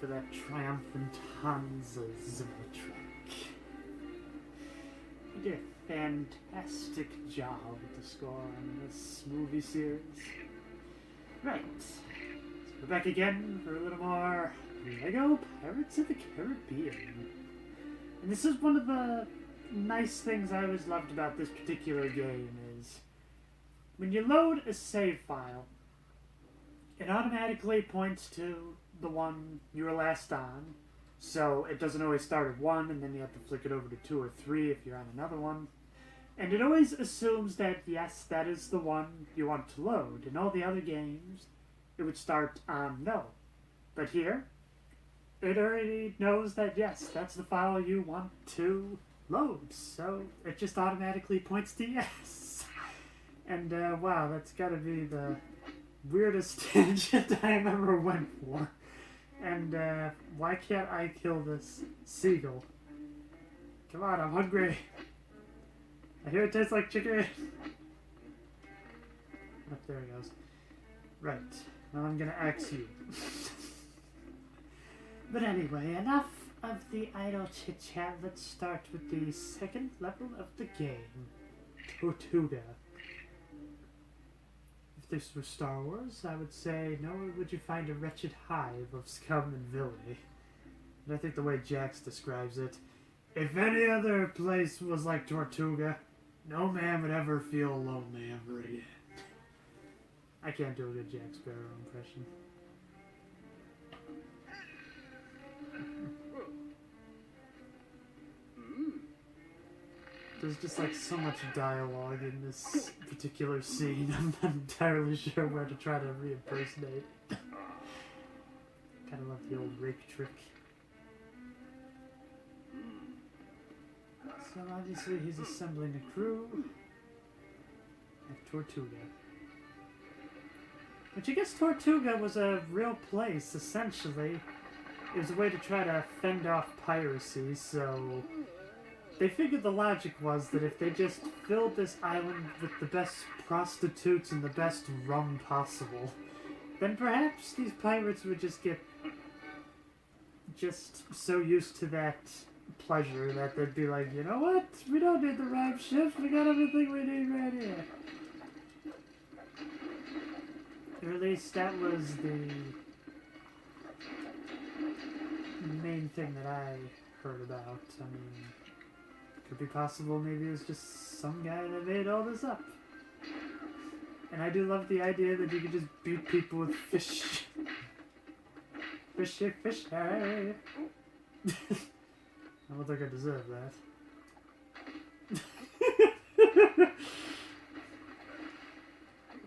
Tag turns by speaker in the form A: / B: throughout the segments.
A: for that triumphant Hansa Zimmer track. You did a fantastic job with the score on this movie series. Right, so we're back again for a little more Lego Pirates of the Caribbean. And this is one of the nice things I always loved about this particular game is when you load a save file, it automatically points to the one you were last on, so it doesn't always start at 1 and then you have to flick it over to 2 or 3 if you're on another one. And it always assumes that, yes, that is the one you want to load. In all the other games, it would start on no. But here, it already knows that, yes, that's the file you want to load. So it just automatically points to yes. And, wow, that's gotta be the weirdest tangent I ever went for. And, why can't I kill this seagull? Come on, I'm hungry. I hear it tastes like chicken. Oh, there it goes. Right. Well, I'm gonna axe you. But anyway, enough of the idle chit-chat. Let's start with the second level of the game. Tortuga. If this were Star Wars, I would say, nowhere would you find a wretched hive of scum and villainy. And I think the way Jax describes it, if any other place was like Tortuga, no man would ever feel lonely ever again. I can't do a good Jack Sparrow impression. There's just like so much dialogue in this particular scene, I'm not entirely sure where to try to re-impersonate. Kinda love the old rake trick. So obviously he's assembling a crew at Tortuga. Which I guess Tortuga was a real place, essentially. It was a way to try to fend off piracy, so they figured the logic was that if they just filled this island with the best prostitutes and the best rum possible, then perhaps these pirates would just get so used to that pleasure that they'd be like, you know what? We don't need the rhyme shift. We got everything we need right here. Or at least that was the main thing that I heard about. I mean, could be possible maybe it was just some guy that made all this up. And I do love the idea that you could just beat people with fish. Fishy, fishy. I don't think I deserve that.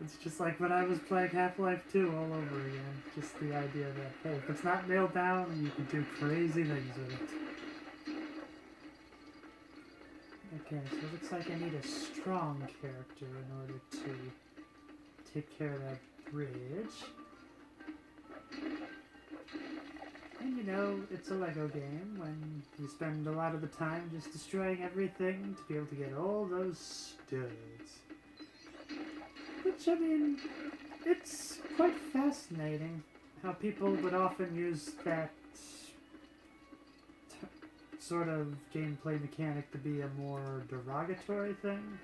A: It's just like when I was playing Half-Life 2 all over again. Just the idea that, hey, if it's not nailed down, you can do crazy things with it. Okay, so it looks like I need a strong character in order to take care of that bridge. And you know, it's a Lego game when you spend a lot of the time just destroying everything to be able to get all those studs. Which, I mean, it's quite fascinating how people would often use that sort of gameplay mechanic to be a more derogatory thing.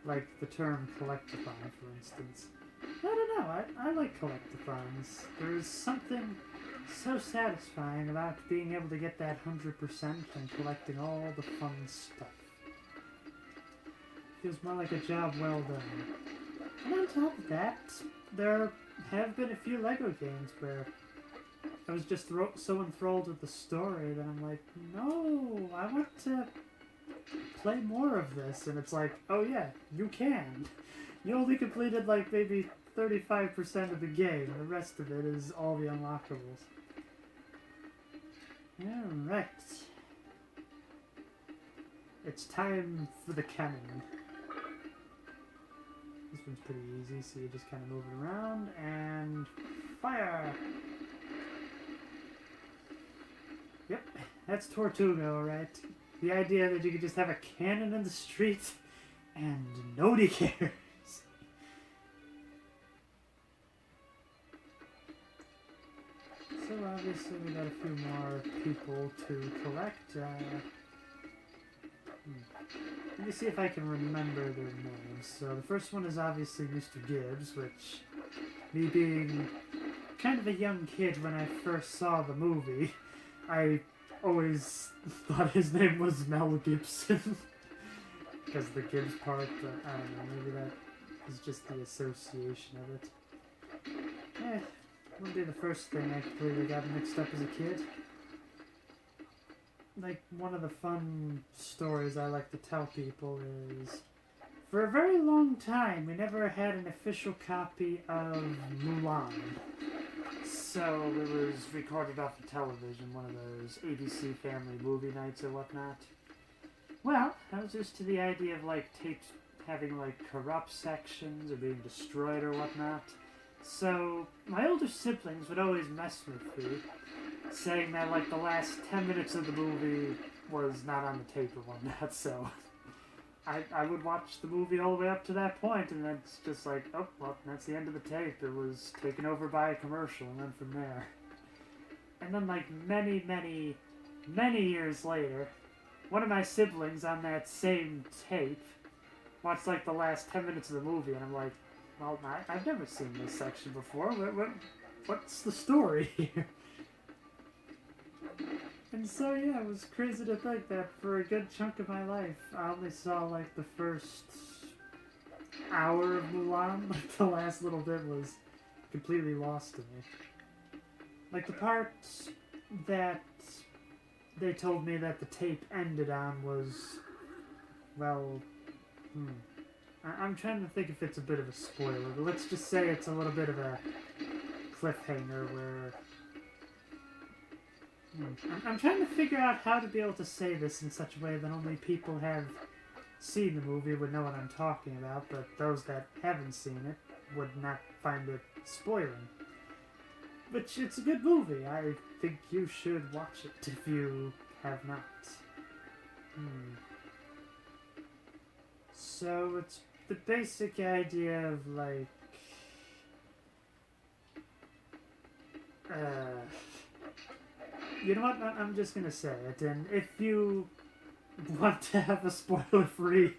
A: Like the term collectathon, for instance. I don't know, I like collectathons. There's something so satisfying about being able to get that 100% and collecting all the fun stuff. Feels more like a job well done. And on top of that, there have been a few Lego games where I was just so enthralled with the story that I'm like, no, I want to play more of this. And it's like, oh yeah, you can. You only completed like maybe 35% of the game. The rest of it is all the unlockables. Alright. It's time for the cannon. This one's pretty easy, so you just kind of move it around and fire! Yep, that's Tortuga, alright. The idea that you could just have a cannon in the street and nobody cares. So obviously we got a few more people to collect. Let me see if I can remember their names. So the first one is obviously Mr. Gibbs, which, me being kind of a young kid when I first saw the movie, I always thought his name was Mel Gibson. Because the Gibbs part, but I don't know, maybe that is just the association of it. Wouldn't be the first thing I completely got mixed up as a kid. Like, one of the fun stories I like to tell people is, for a very long time, we never had an official copy of Mulan. So it was recorded off of television, one of those ABC family movie nights or whatnot. Well, I was used to the idea of, like, tapes having, like, corrupt sections or being destroyed or whatnot. So my older siblings would always mess with me, saying that, like, the last 10 minutes of the movie was not on the tape or whatnot, so I would watch the movie all the way up to that point, and then it's just like, oh, well, that's the end of the tape. It was taken over by a commercial, and then from there. And then, like, many, many, many years later, one of my siblings on that same tape watched, like, the last 10 minutes of the movie, and I'm like, well, I've never seen this section before. What's the story here? And so, yeah, it was crazy to think that for a good chunk of my life, I only saw, like, the first hour of Mulan. Like, the last little bit was completely lost to me. Like, the part that they told me that the tape ended on was, well, I'm trying to think if it's a bit of a spoiler, but let's just say it's a little bit of a cliffhanger where... I'm trying to figure out how to be able to say this in such a way that only people have seen the movie would know what I'm talking about, but those that haven't seen it would not find it spoiling. Which, it's a good movie. I think you should watch it if you have not. So, it's the basic idea of, like... You know what? I'm just gonna say it, and if you want to have a spoiler-free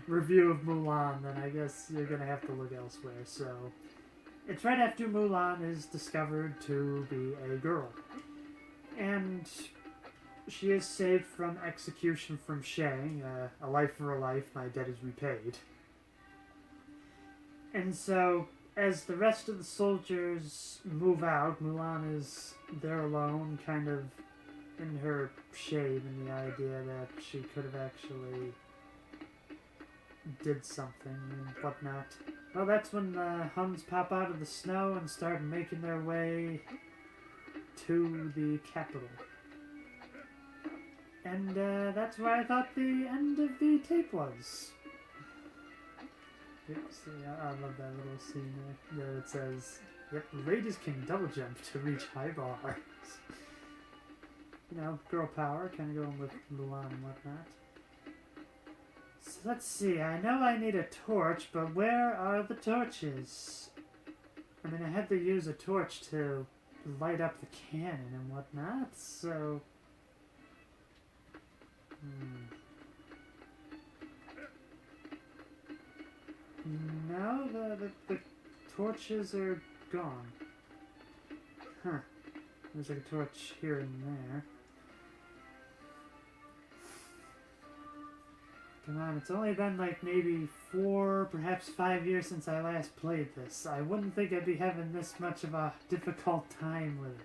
A: review of Mulan, then I guess you're gonna have to look elsewhere. So, it's right after Mulan is discovered to be a girl. And she is saved from execution from Shang, a life for a life, my debt is repaid. And so, as the rest of the soldiers move out, Mulan is there alone, kind of in her shade, in the idea that she could have actually did something and whatnot. Well, that's when the Huns pop out of the snow and start making their way to the capital. And that's where I thought the end of the tape was. See, I love that little scene there. It says, yep, ladies can double jump to reach high bars. You know, girl power, kind of going with Mulan and whatnot. So let's see, I know I need a torch, but where are the torches? I mean, I had to use a torch to light up the cannon and whatnot, so... No, the torches are gone. Huh. There's like a torch here and there. Come on, it's only been like maybe 4, perhaps 5 years since I last played this. I wouldn't think I'd be having this much of a difficult time with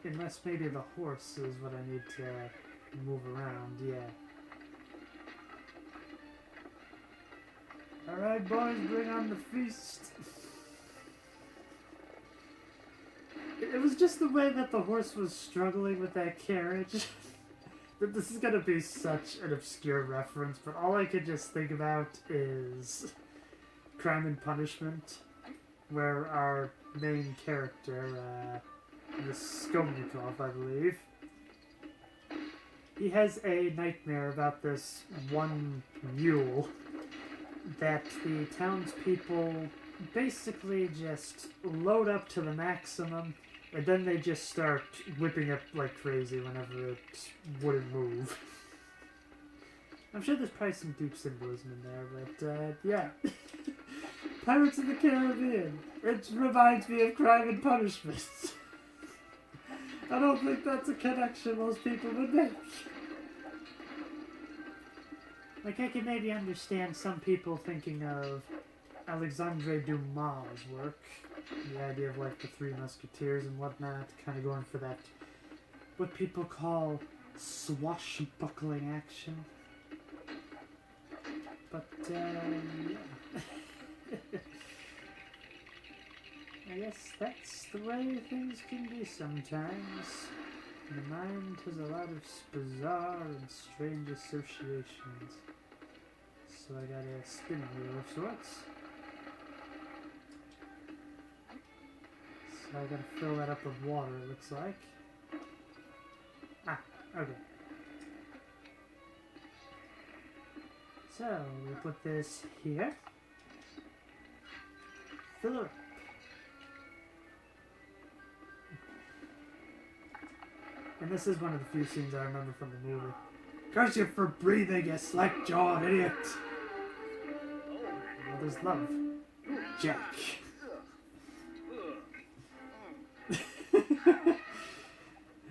A: it. Unless maybe the horse is what I need to move around, yeah. Alright, boys, bring on the feast. It was just the way that the horse was struggling with that carriage. This is gonna be such an obscure reference, but all I could just think about is Crime and Punishment, where our main character, Raskolnikov, I believe, he has a nightmare about this one mule that the townspeople basically just load up to the maximum, and then they just start whipping up like crazy whenever it wouldn't move. I'm sure there's probably some deep symbolism in there, but yeah. Pirates of the Caribbean. It reminds me of Crime and Punishment. I don't think that's a connection most people would make. Like, I can maybe understand some people thinking of Alexandre Dumas' work. The idea of, like, the Three Musketeers and whatnot. Kind of going for that, what people call swashbuckling action. But, yeah. I guess that's the way things can be sometimes. The mind has a lot of bizarre and strange associations. So I got a spin wheel of sorts. So I gotta fill that up with water, it looks like. Ah, okay. So, we put this here. Fill it up. And this is one of the few scenes I remember from the movie. Curse you for breathing, you slack-jawed idiot! Mother's love. Jack.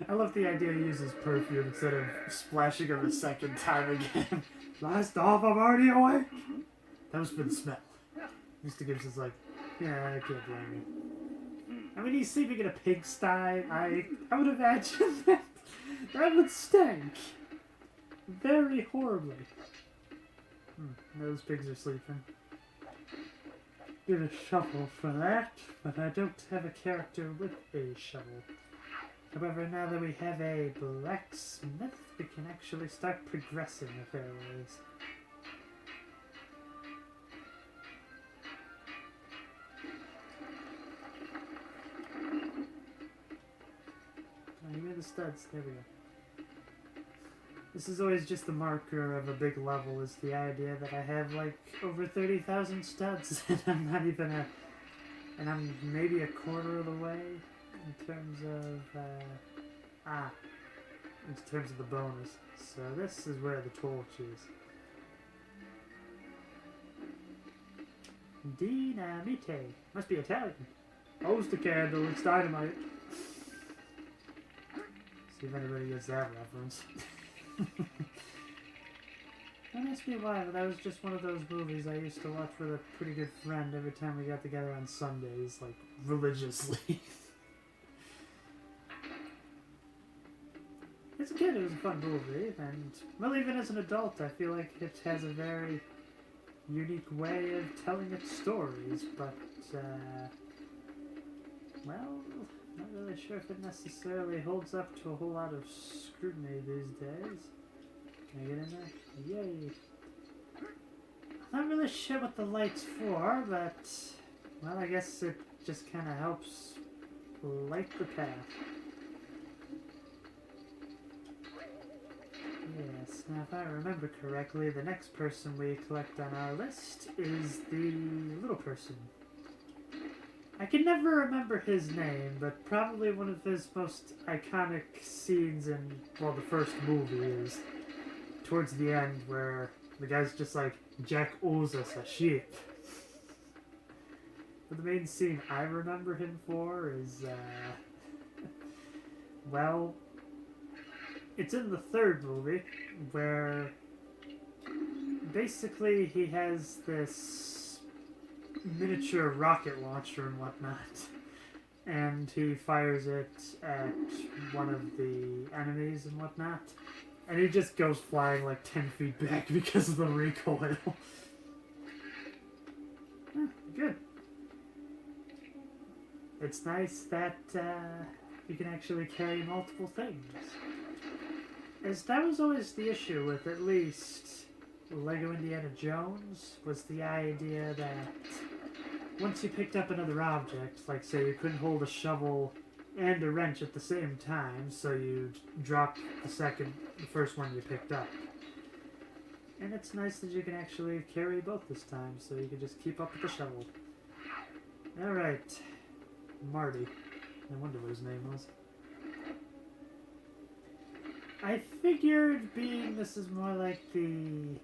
A: I love the idea he uses perfume instead of splashing him a second time again. Blast off, I'm already awake! That was for the smell. Mr. Gibbs is like, yeah, I can't blame you. I mean, he's sleeping in a pigsty. I would imagine that would stink. Very horribly. Those pigs are sleeping. Get a shovel for that, but I don't have a character with a shovel. However, now that we have a blacksmith, we can actually start progressing a fair ways. Oh, you made the studs. There we go. This is always just the marker of a big level, is the idea that I have like over 30,000 studs and I'm not even and I'm maybe a quarter of the way in terms of, in terms of the bonus. So this is where the torch is. Dinamite. Must be Italian. Hose the candle, it's dynamite. See if anybody gets that reference. Don't ask me why, but that was just one of those movies I used to watch with a pretty good friend every time we got together on Sundays, like, religiously. As a kid, it was a fun movie, and, well, even as an adult, I feel like it has a very unique way of telling its stories, but, well, not really sure if it necessarily holds up to a whole lot of scrutiny these days. Can I get in there? Yay! I'm not really sure what the light's for, but, well, I guess it just kind of helps light the path. Yes, now if I remember correctly, the next person we collect on our list is the little person. I can never remember his name, but probably one of his most iconic scenes in, well, the first movie is towards the end where the guy's just like, Jack owes us a sheep. But the main scene I remember him for is, well, it's in the third movie where basically he has this miniature rocket launcher and whatnot, and he fires it at one of the enemies and whatnot, and he just goes flying like 10 feet back because of the recoil. Good. It's nice that you can actually carry multiple things. As that was always the issue with at least Lego Indiana Jones, was the idea that once you picked up another object, like say you couldn't hold a shovel and a wrench at the same time, so you dropped the first one you picked up. And it's nice that you can actually carry both this time, so you can just keep up with the shovel. Alright. Marty. I wonder what his name was. I figured being this is more like the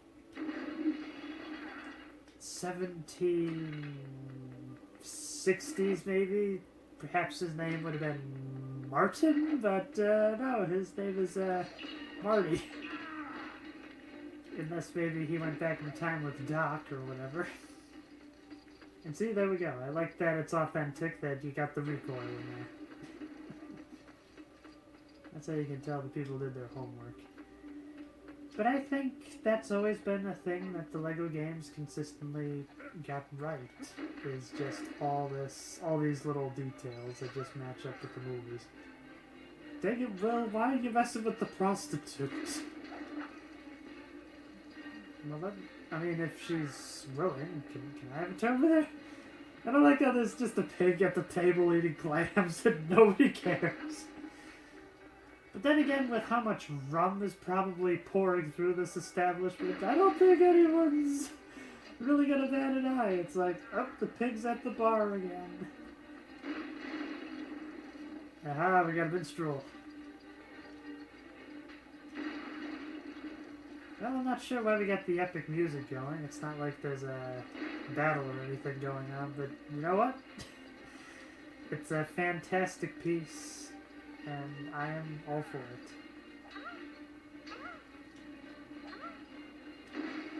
A: 1760s maybe. Perhaps his name would have been Martin, but no, his name is Marty. Unless maybe he went back in time with Doc or whatever. And see, there we go. I like that it's authentic, that you got the recoil in there. That's how you can tell the people did their homework. But I think that's always been a thing that the LEGO games consistently got right. Is just all these little details that just match up with the movies. Dang it, Will, why are you messing with the prostitute? Well, I mean, if she's willing, can I have a turn with her? I don't like how there's just a pig at the table eating clams and nobody cares. But then again, with how much rum is probably pouring through this establishment, I don't think anyone's really gonna bat an eye. It's like, oh, the pig's at the bar again. Aha, we got a minstrel. Well, I'm not sure why we got the epic music going. It's not like there's a battle or anything going on, but you know what? It's a fantastic piece, and I am all for it.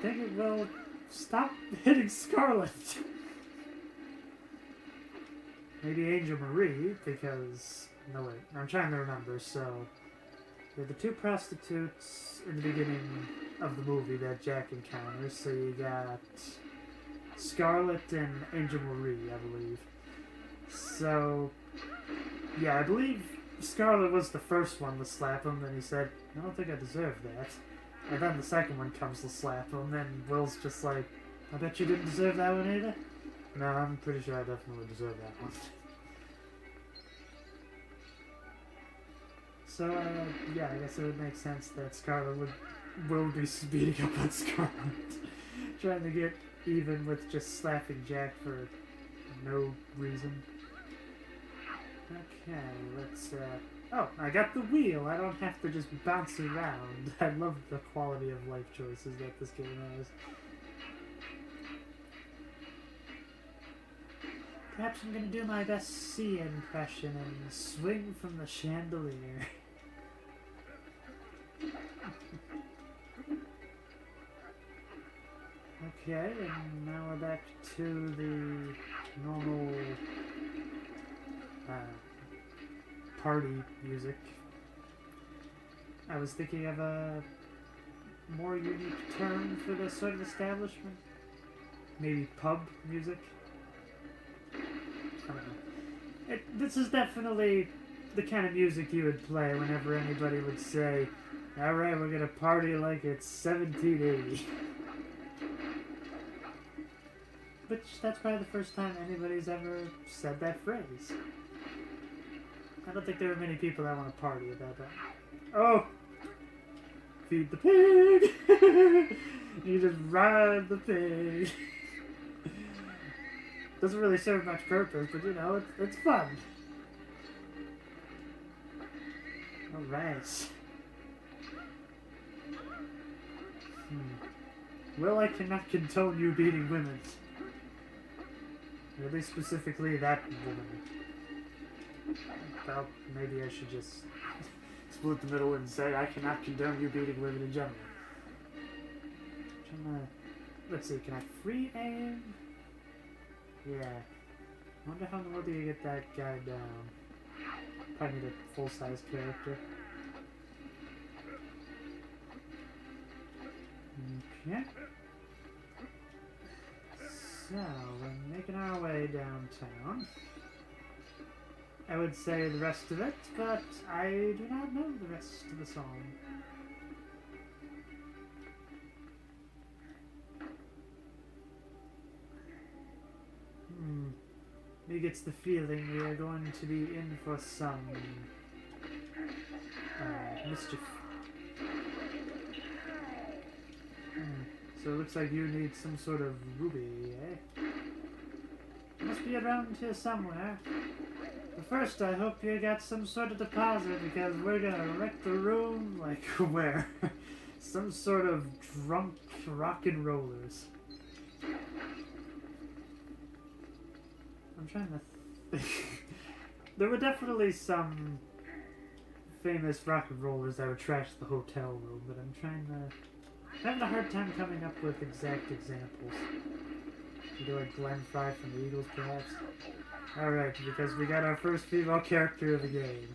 A: Dang it, Will, stop hitting Scarlet! Maybe Angel Marie, because... No, wait, I'm trying to remember, so... They're the two prostitutes in the beginning of the movie that Jack encounters. So you got Scarlet and Angel Marie, I believe. So, yeah, I believe Scarlet was the first one to slap him. Then he said, I don't think I deserve that. And then the second one comes to slap him. Then Will's just like, I bet you didn't deserve that one either? No, I'm pretty sure I definitely deserve that one. So, yeah, I guess it would make sense that Scarlet will be beating up on Scarlet. Trying to get even with just slapping Jack for no reason. Okay, let's, oh, I got the wheel. I don't have to just bounce around. I love the quality of life choices that this game has. Perhaps I'm gonna do my best C impression and swing from the chandelier. Okay, and now we're back to the normal party music. I was thinking of a more unique term for this sort of establishment. Maybe pub music. I don't know. This is definitely the kind of music you would play whenever anybody would say, alright, we're gonna party like it's 1780. Which, that's probably the first time anybody's ever said that phrase. I don't think there are many people that want to party at that time. Oh! Feed the pig! You just ride the pig. Doesn't really serve much purpose, but you know, it's fun. Alright. Well, I cannot condone you beating women. Or at least specifically that woman. Well, maybe I should just split the middle and say I cannot condone you beating women in general. Let's see, can I free aim? Yeah. I wonder how in the world do you get that guy down? Probably need a full-size character. Okay. So, we're making our way downtown. I would say the rest of it, but I do not know the rest of the song. He gets the feeling we are going to be in for some mischief. So it looks like you need some sort of ruby, eh? It must must be around here somewhere. But first, I hope you got some sort of deposit, because we're gonna wreck the room. Like, where? Some sort of drunk rock and rollers. I'm trying to think. There were definitely some famous rock and rollers that would trash the hotel room, but I'm having a hard time coming up with exact examples. Maybe like Glenn Fry from the Eagles, perhaps? Alright, because we got our first female character of the game.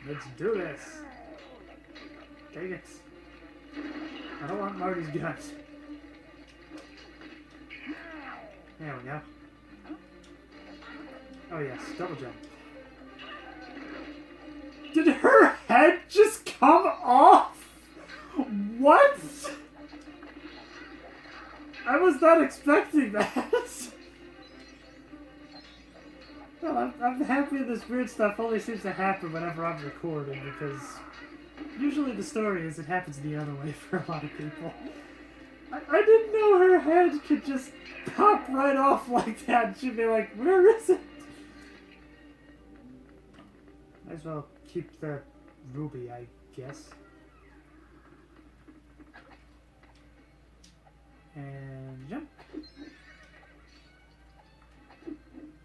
A: Let's do this! Dang it. I don't want Marty's guts. There we go. Oh yes, double jump. Did her head just come off? What? I was not expecting that. Well, I'm happy this weird stuff only seems to happen whenever I'm recording, because usually the story is it happens the other way for a lot of people. I didn't know her head could just pop right off like that. She'd be like, where is it? Might as well keep the ruby, I guess. And jump.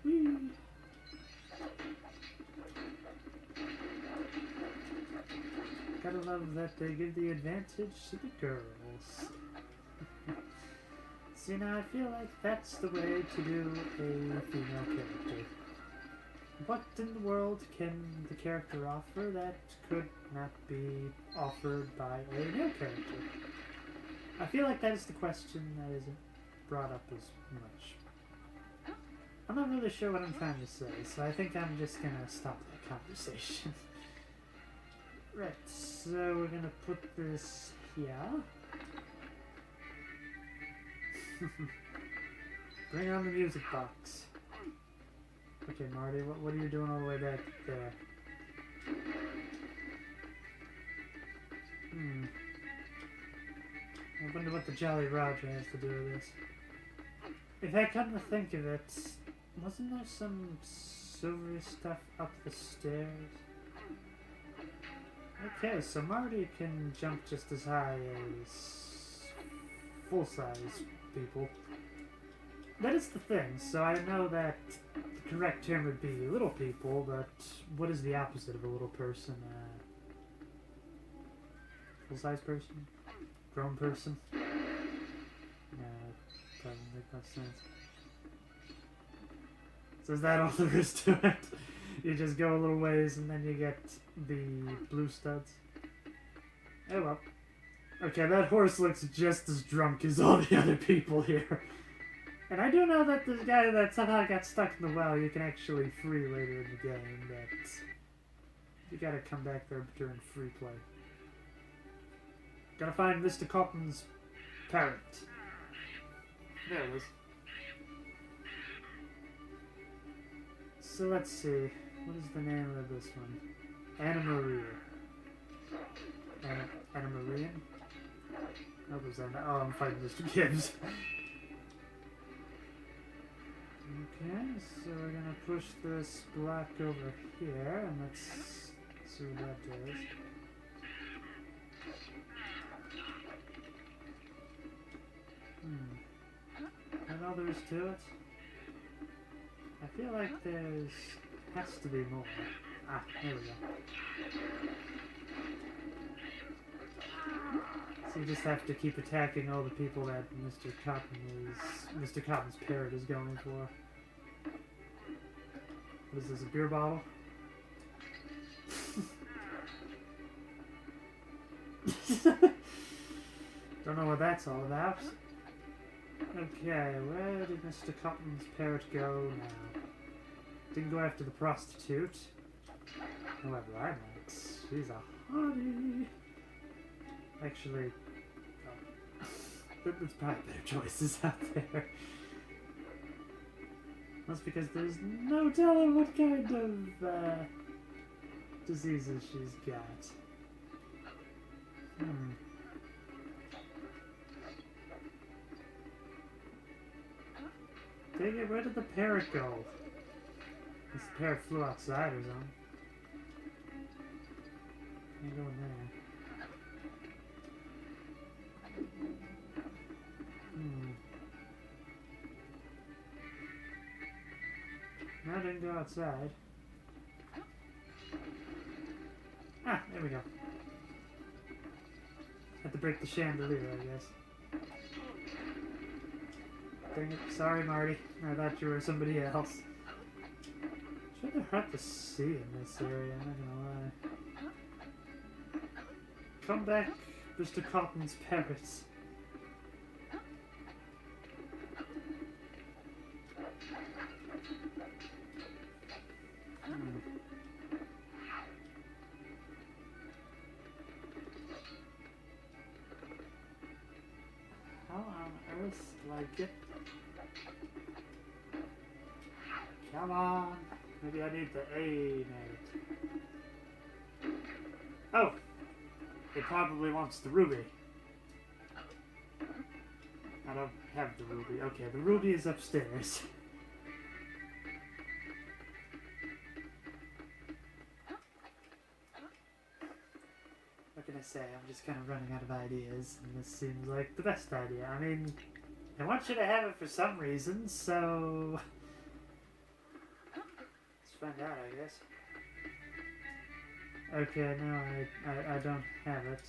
A: Whee. Gotta love that they give the advantage to the girls. See, now I feel like that's the way to do a female character. What in the world can the character offer that could not be offered by a male character? I feel like that is the question that isn't brought up as much. I'm not really sure what I'm trying to say, so I think I'm just gonna stop that conversation. Right, so we're gonna put this here. Bring on the music box. Okay, Marty, what are you doing all the way back there? I wonder what the Jolly Roger has to do with this. If I come to think of it, wasn't there some silvery stuff up the stairs? Okay, so Marty can jump just as high as full-size people. That is the thing, so I know that the correct term would be little people, but what is the opposite of a little person? Full-size person? Grown person? No, doesn't make much sense. So is that all there is to it? You just go a little ways and then you get the blue studs. Oh well. Okay, that horse looks just as drunk as all the other people here. And I do know that this guy that somehow got stuck in the well, you can actually free later in the game, but you gotta come back there during free play. Gotta find Mr. Cotton's parrot. There it is. So let's see. What is the name of this one? Anna Maria. Anna Marian? What was that? Oh, I'm fighting Mr. Gibbs. Okay, so we're gonna push this block over here, and let's see what that does. What all there is to it? I feel like there's has to be more. Ah, there we go. So you just have to keep attacking all the people that Mr. Cotton's parrot is going for. What is this, a beer bottle? Don't know what that's all about. Okay, where did Mr. Cotton's parrot go now? Didn't go after the prostitute. However, I might. She's a hottie. Actually, there's probably better choices out there. That's because there's no telling what kind of diseases she's got. Dang it, where did the parrot go? This parrot flew outside or something. Can't go in there. No, I didn't go outside. Ah, there we go. Had to break the chandelier, I guess. Dang it. Sorry, Marty. I thought you were somebody else. It's rather hard to see in this area, I'm not gonna lie. Come back, Mr. Cotton's parrots. How on earth do I get... Come on! Maybe I need to aim at it. Oh! It probably wants the ruby. I don't have the ruby. Okay, the ruby is upstairs. What can I say? I'm just kind of running out of ideas, and this seems like the best idea. I mean, I want you to have it for some reason, so... let's find out, I guess. Okay, no, I don't have it,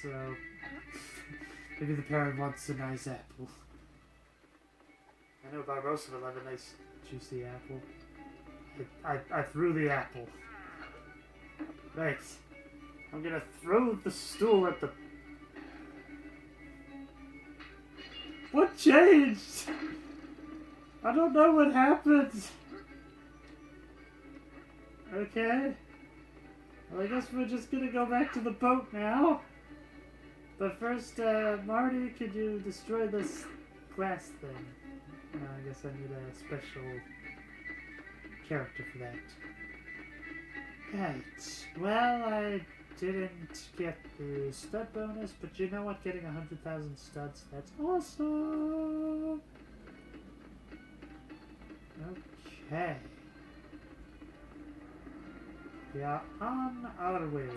A: so... maybe the parrot wants a nice apple. I know Barbosa will have a nice, juicy apple. I threw the apple. Right. I'm gonna throw the stool at the... What changed? I don't know what happened. Okay. Well, I guess we're just gonna go back to the boat now. But first, Marty, could you destroy this glass thing? I guess I need a special character for that. Right. Well, I didn't get the stud bonus, but you know what? Getting 100,000 studs, that's awesome! Okay. We are on our way.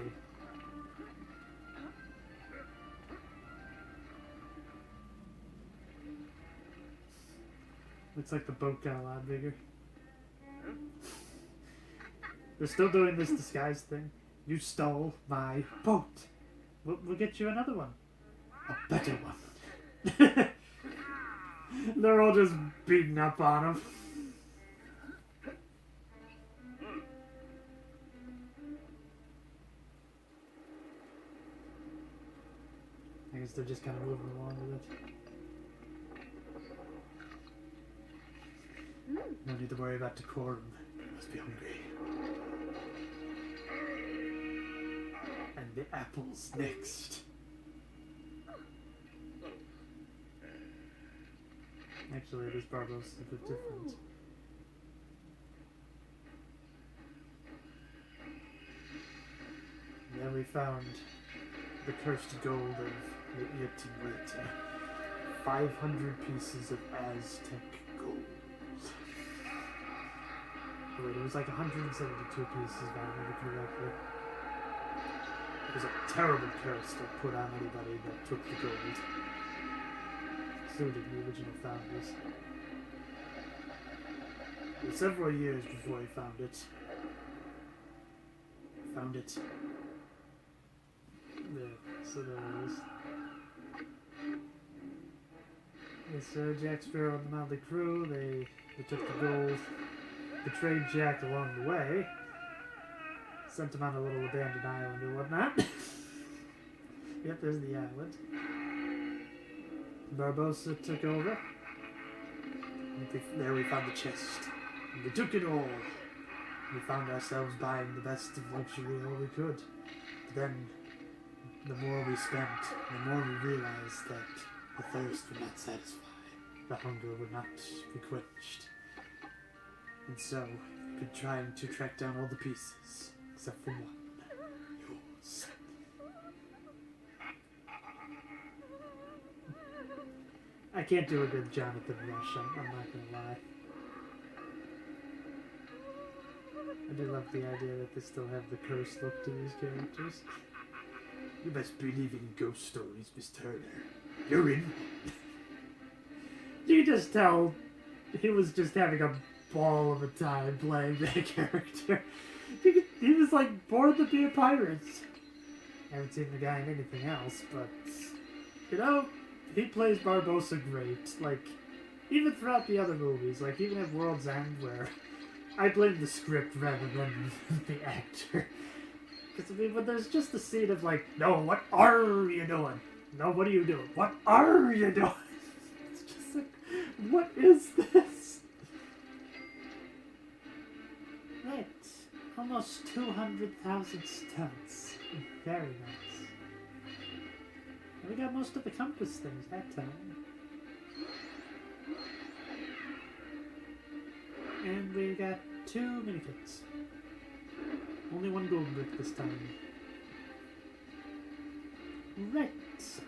A: Looks like the boat got a lot bigger. They're still doing this disguise thing. You stole my boat. We'll get you another one. A better one. They're all just beating up on him. I guess they're just kind of moving along with it. No need to worry about decorum. You must be hungry. And the apple's next. Actually, this Barbaros is a bit different. Then we found the cursed gold of M.A.T.V. 500 pieces of Aztec gold. Wait, it was like 172 pieces, if I remember correctly. It was a terrible curse to put on anybody that took the gold, including the original founders. It was several years before he found it. Found it. There, so there it is. Yes, so Jack Sparrow and the Motley Crew, they took the gold, betrayed Jack along the way, sent him on a little abandoned island or whatnot. Yep, there's the island. Barbosa took over. There we found the chest. And we took it all. We found ourselves buying the best of luxury all we could. But then, the more we spent, the more we realized that the thirst would not satisfy. The hunger would not be quenched. And so, we've been trying to track down all the pieces, except for one. Yours. I can't do a good Jonathan Rush, I'm not gonna lie. I do love the idea that they still have the cursed look to these characters. You must believe in ghost stories, Miss Turner. You're in. You can just tell he was just having a ball of a time playing that character. He was like born to be a pirate. I haven't seen the guy in anything else, but you know, he plays Barbossa great. Like, even throughout the other movies, like even at World's End, where I blame the script rather than the actor. Because, I mean, when there's just a scene of like, no, what are you doing? No, what are you doing? What are you doing? It's just like, what is this? Right. Almost 200,000 stones. Very nice. And we got most of the compass things that time. And we got 2 minikits. Only 1 golden brick this time. Right.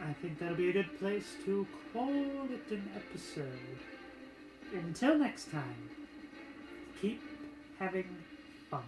A: I think that'll be a good place to call it an episode. Until next time, keep having fun.